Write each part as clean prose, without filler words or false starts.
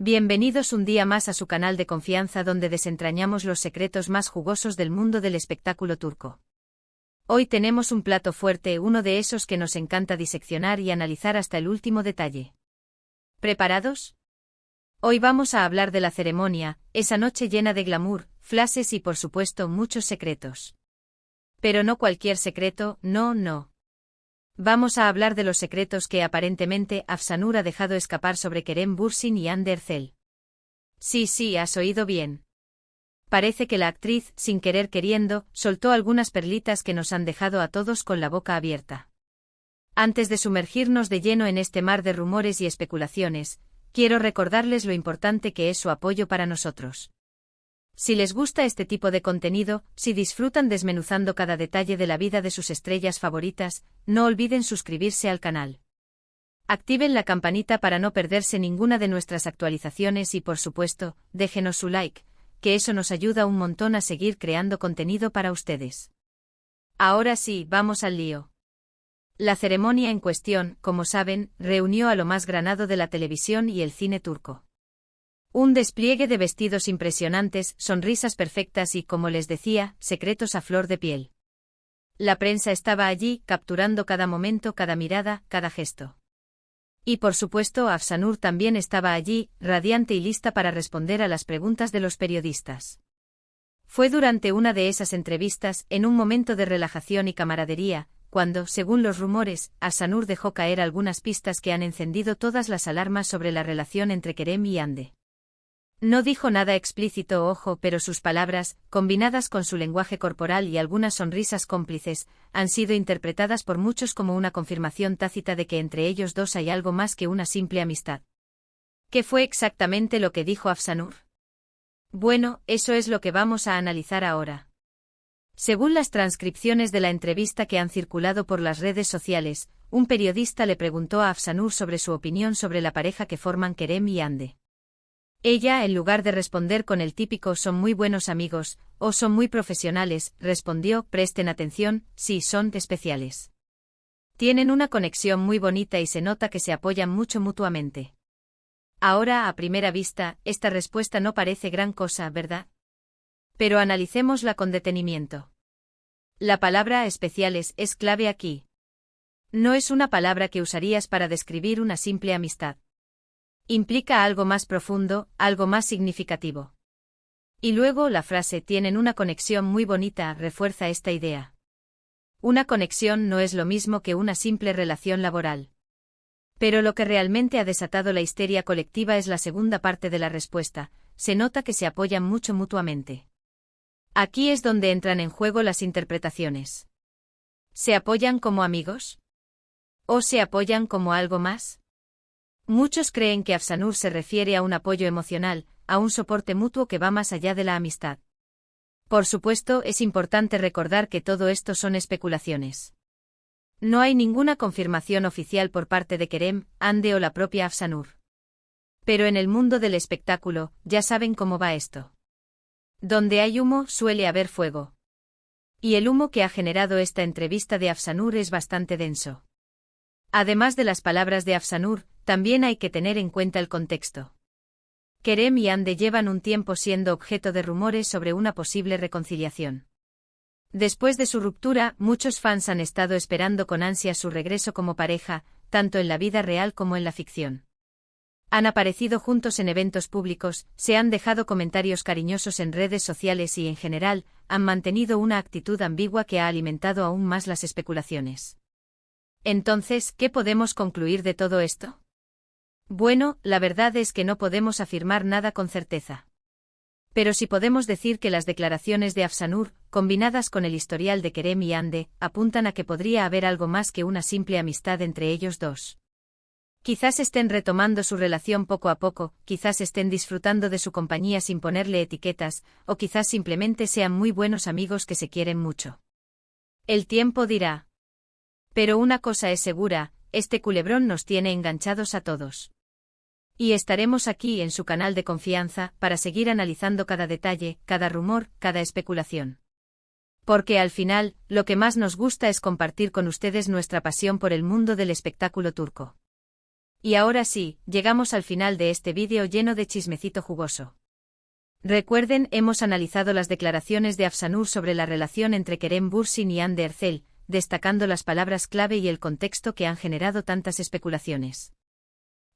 Bienvenidos un día más a su canal de confianza donde desentrañamos los secretos más jugosos del mundo del espectáculo turco. Hoy tenemos un plato fuerte, uno de esos que nos encanta diseccionar y analizar hasta el último detalle. ¿Preparados? Hoy vamos a hablar de la ceremonia, esa noche llena de glamour, flashes y por supuesto muchos secretos. Pero no cualquier secreto, no. Vamos a hablar de los secretos que aparentemente Afsanur ha dejado escapar sobre Kerem Bürsin y Hande Erçel. Sí, has oído bien. Parece que la actriz, sin querer queriendo, soltó algunas perlitas que nos han dejado a todos con la boca abierta. Antes de sumergirnos de lleno en este mar de rumores y especulaciones, quiero recordarles lo importante que es su apoyo para nosotros. Si les gusta este tipo de contenido, si disfrutan desmenuzando cada detalle de la vida de sus estrellas favoritas, no olviden suscribirse al canal. Activen la campanita para no perderse ninguna de nuestras actualizaciones y por supuesto, déjenos su like, que eso nos ayuda un montón a seguir creando contenido para ustedes. Ahora sí, vamos al lío. La ceremonia en cuestión, como saben, reunió a lo más granado de la televisión y el cine turco. Un despliegue de vestidos impresionantes, sonrisas perfectas y, como les decía, secretos a flor de piel. La prensa estaba allí, capturando cada momento, cada mirada, cada gesto. Y por supuesto Afsanur también estaba allí, radiante y lista para responder a las preguntas de los periodistas. Fue durante una de esas entrevistas, en un momento de relajación y camaradería, cuando, según los rumores, Afsanur dejó caer algunas pistas que han encendido todas las alarmas sobre la relación entre Kerem y Hande. No dijo nada explícito, ojo, pero sus palabras, combinadas con su lenguaje corporal y algunas sonrisas cómplices, han sido interpretadas por muchos como una confirmación tácita de que entre ellos dos hay algo más que una simple amistad. ¿Qué fue exactamente lo que dijo Afsanur? Bueno, eso es lo que vamos a analizar ahora. Según las transcripciones de la entrevista que han circulado por las redes sociales, un periodista le preguntó a Afsanur sobre su opinión sobre la pareja que forman Kerem y Hande. Ella, en lugar de responder con el típico «son muy buenos amigos» o «son muy profesionales», respondió «presten atención, sí, son especiales. Tienen una conexión muy bonita y se nota que se apoyan mucho mutuamente». Ahora, a primera vista, esta respuesta no parece gran cosa, ¿verdad? Pero analicémosla con detenimiento. La palabra especiales es clave aquí. No es una palabra que usarías para describir una simple amistad. Implica algo más profundo, algo más significativo. Y luego la frase «tienen una conexión muy bonita» refuerza esta idea. Una conexión no es lo mismo que una simple relación laboral. Pero lo que realmente ha desatado la histeria colectiva es la segunda parte de la respuesta, se nota que se apoyan mucho mutuamente. Aquí es donde entran en juego las interpretaciones. ¿Se apoyan como amigos? ¿O se apoyan como algo más? Muchos creen que Afsanur se refiere a un apoyo emocional, a un soporte mutuo que va más allá de la amistad. Por supuesto, es importante recordar que todo esto son especulaciones. No hay ninguna confirmación oficial por parte de Kerem, Hande o la propia Afsanur. Pero en el mundo del espectáculo, ya saben cómo va esto. Donde hay humo, suele haber fuego. Y el humo que ha generado esta entrevista de Afsanur es bastante denso. Además de las palabras de Afsanur, también hay que tener en cuenta el contexto. Kerem y Hande llevan un tiempo siendo objeto de rumores sobre una posible reconciliación. Después de su ruptura, muchos fans han estado esperando con ansia su regreso como pareja, tanto en la vida real como en la ficción. Han aparecido juntos en eventos públicos, se han dejado comentarios cariñosos en redes sociales y en general, han mantenido una actitud ambigua que ha alimentado aún más las especulaciones. Entonces, ¿qué podemos concluir de todo esto? Bueno, la verdad es que no podemos afirmar nada con certeza. Pero sí podemos decir que las declaraciones de Afsanur, combinadas con el historial de Kerem y Hande, apuntan a que podría haber algo más que una simple amistad entre ellos dos. Quizás estén retomando su relación poco a poco, quizás estén disfrutando de su compañía sin ponerle etiquetas, o quizás simplemente sean muy buenos amigos que se quieren mucho. El tiempo dirá. Pero una cosa es segura, este culebrón nos tiene enganchados a todos. Y estaremos aquí en su canal de confianza para seguir analizando cada detalle, cada rumor, cada especulación. Porque al final, lo que más nos gusta es compartir con ustedes nuestra pasión por el mundo del espectáculo turco. Y ahora sí, llegamos al final de este vídeo lleno de chismecito jugoso. Recuerden, hemos analizado las declaraciones de Afsanur sobre la relación entre Kerem Bürsin y Hande Erçel, destacando las palabras clave y el contexto que han generado tantas especulaciones.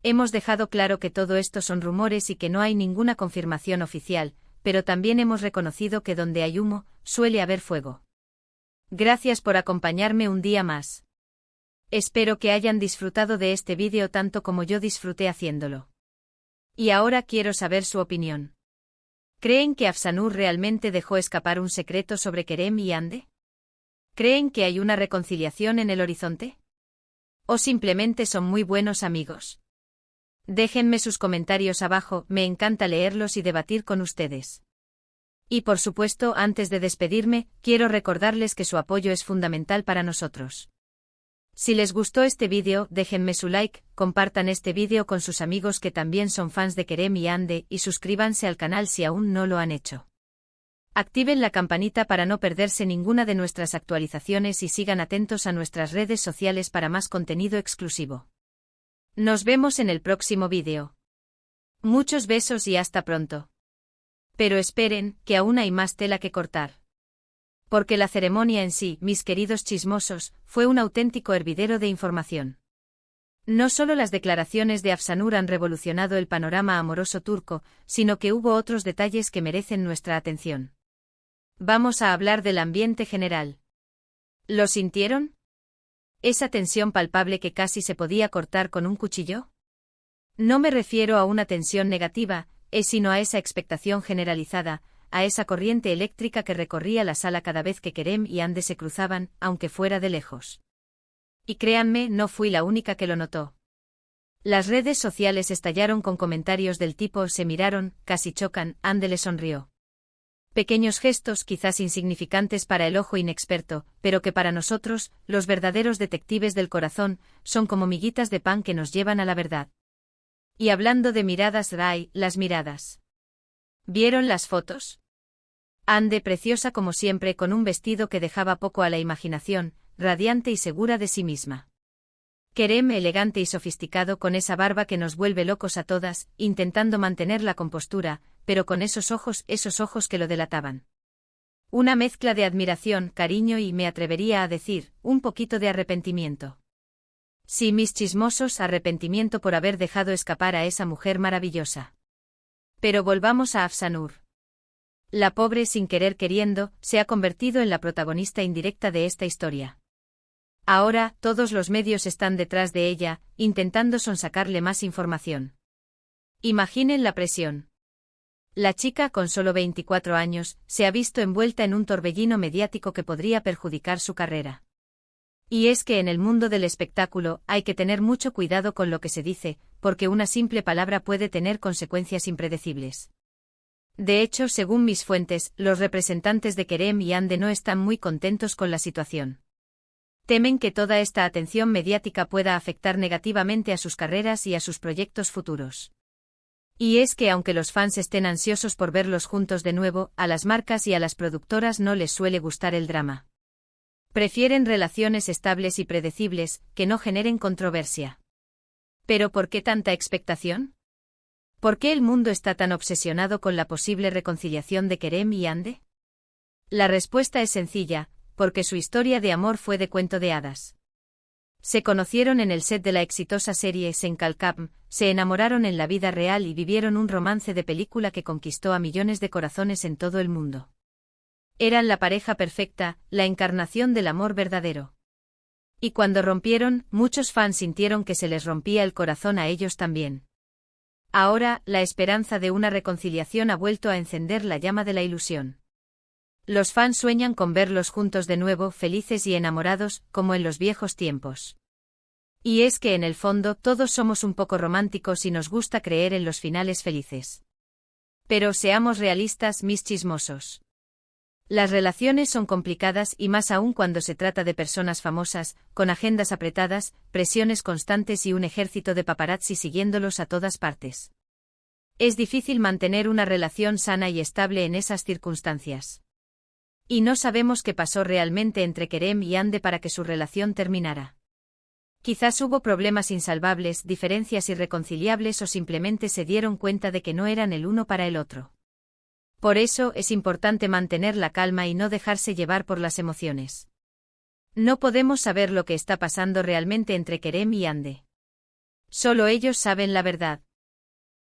Hemos dejado claro que todo esto son rumores y que no hay ninguna confirmación oficial, pero también hemos reconocido que donde hay humo, suele haber fuego. Gracias por acompañarme un día más. Espero que hayan disfrutado de este vídeo tanto como yo disfruté haciéndolo. Y ahora quiero saber su opinión. ¿Creen que Afsanur realmente dejó escapar un secreto sobre Kerem y Hande? ¿Creen que hay una reconciliación en el horizonte? ¿O simplemente son muy buenos amigos? Déjenme sus comentarios abajo, me encanta leerlos y debatir con ustedes. Y por supuesto, antes de despedirme, quiero recordarles que su apoyo es fundamental para nosotros. Si les gustó este vídeo, déjenme su like, compartan este vídeo con sus amigos que también son fans de Kerem y Hande y suscríbanse al canal si aún no lo han hecho. Activen la campanita para no perderse ninguna de nuestras actualizaciones y sigan atentos a nuestras redes sociales para más contenido exclusivo. Nos vemos en el próximo vídeo. Muchos besos y hasta pronto. Pero esperen, que aún hay más tela que cortar. Porque la ceremonia en sí, mis queridos chismosos, fue un auténtico hervidero de información. No solo las declaraciones de Afsanur han revolucionado el panorama amoroso turco, sino que hubo otros detalles que merecen nuestra atención. Vamos a hablar del ambiente general. ¿Lo sintieron? ¿Esa tensión palpable que casi se podía cortar con un cuchillo? No me refiero a una tensión negativa, sino a esa expectación generalizada, a esa corriente eléctrica que recorría la sala cada vez que Kerem y Hande se cruzaban, aunque fuera de lejos. Y créanme, no fui la única que lo notó. Las redes sociales estallaron con comentarios del tipo se miraron, casi chocan, Hande le sonrió. Pequeños gestos quizás insignificantes para el ojo inexperto, pero que para nosotros, los verdaderos detectives del corazón, son como miguitas de pan que nos llevan a la verdad. Y hablando de miradas, Ray, las miradas. ¿Vieron las fotos? Hande preciosa como siempre con un vestido que dejaba poco a la imaginación, radiante y segura de sí misma. Kerem elegante y sofisticado con esa barba que nos vuelve locos a todas, intentando mantener la compostura, pero con esos ojos que lo delataban. Una mezcla de admiración, cariño y, me atrevería a decir, un poquito de arrepentimiento. Sí, mis chismosos, arrepentimiento por haber dejado escapar a esa mujer maravillosa. Pero volvamos a Afsanur. La pobre, sin querer queriendo, se ha convertido en la protagonista indirecta de esta historia. Ahora, todos los medios están detrás de ella, intentando sonsacarle más información. Imaginen la presión. La chica, con solo 24 años, se ha visto envuelta en un torbellino mediático que podría perjudicar su carrera. Y es que en el mundo del espectáculo hay que tener mucho cuidado con lo que se dice, porque una simple palabra puede tener consecuencias impredecibles. De hecho, según mis fuentes, los representantes de Kerem y Hande no están muy contentos con la situación. Temen que toda esta atención mediática pueda afectar negativamente a sus carreras y a sus proyectos futuros. Y es que aunque los fans estén ansiosos por verlos juntos de nuevo, a las marcas y a las productoras no les suele gustar el drama. Prefieren relaciones estables y predecibles, que no generen controversia. ¿Pero por qué tanta expectación? ¿Por qué el mundo está tan obsesionado con la posible reconciliación de Kerem y Hande? La respuesta es sencilla, porque su historia de amor fue de cuento de hadas. Se conocieron en el set de la exitosa serie Senkalkam, se enamoraron en la vida real y vivieron un romance de película que conquistó a millones de corazones en todo el mundo. Eran la pareja perfecta, la encarnación del amor verdadero. Y cuando rompieron, muchos fans sintieron que se les rompía el corazón a ellos también. Ahora, la esperanza de una reconciliación ha vuelto a encender la llama de la ilusión. Los fans sueñan con verlos juntos de nuevo, felices y enamorados, como en los viejos tiempos. Y es que en el fondo todos somos un poco románticos y nos gusta creer en los finales felices. Pero seamos realistas, mis chismosos. Las relaciones son complicadas y más aún cuando se trata de personas famosas, con agendas apretadas, presiones constantes y un ejército de paparazzi siguiéndolos a todas partes. Es difícil mantener una relación sana y estable en esas circunstancias. Y no sabemos qué pasó realmente entre Kerem y Hande para que su relación terminara. Quizás hubo problemas insalvables, diferencias irreconciliables o simplemente se dieron cuenta de que no eran el uno para el otro. Por eso es importante mantener la calma y no dejarse llevar por las emociones. No podemos saber lo que está pasando realmente entre Kerem y Hande. Solo ellos saben la verdad.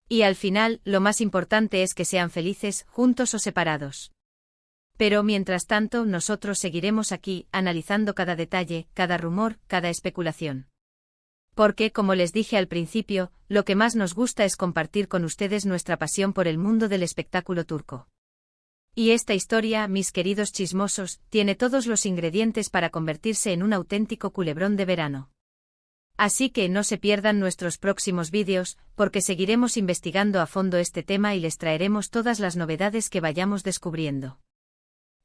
Y al final, lo más importante es que sean felices, juntos o separados. Pero mientras tanto, nosotros seguiremos aquí, analizando cada detalle, cada rumor, cada especulación. Porque, como les dije al principio, lo que más nos gusta es compartir con ustedes nuestra pasión por el mundo del espectáculo turco. Y esta historia, mis queridos chismosos, tiene todos los ingredientes para convertirse en un auténtico culebrón de verano. Así que no se pierdan nuestros próximos vídeos, porque seguiremos investigando a fondo este tema y les traeremos todas las novedades que vayamos descubriendo.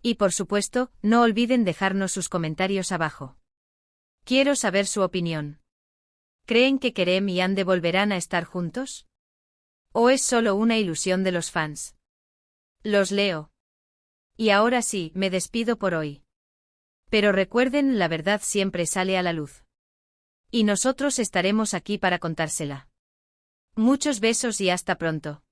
Y por supuesto, no olviden dejarnos sus comentarios abajo. Quiero saber su opinión. ¿Creen que Kerem y Hande volverán a estar juntos? ¿O es solo una ilusión de los fans? Los leo. Y ahora sí, me despido por hoy. Pero recuerden, la verdad siempre sale a la luz. Y nosotros estaremos aquí para contársela. Muchos besos y hasta pronto.